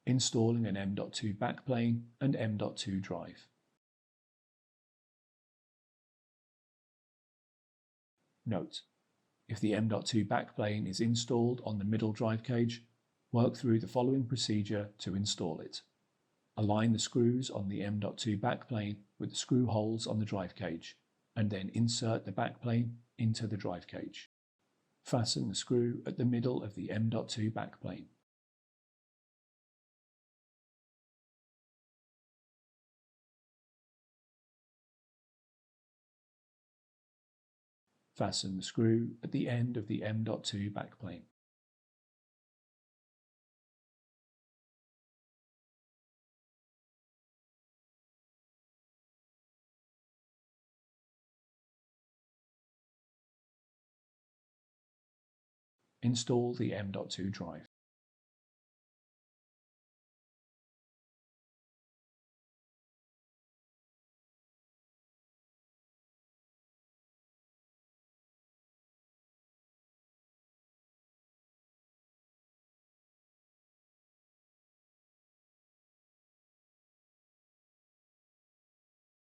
installing an M.2 backplane and M.2 drive. Note: if the M.2 backplane is installed on the middle drive cage, work through the following procedure to install it. Align the screws on the M.2 backplane with the screw holes on the drive cage, and then insert the backplane into the drive cage. Fasten the screw at the middle of the M.2 backplane. Fasten the screw at the end of the M.2 backplane. Install the M.2 drive.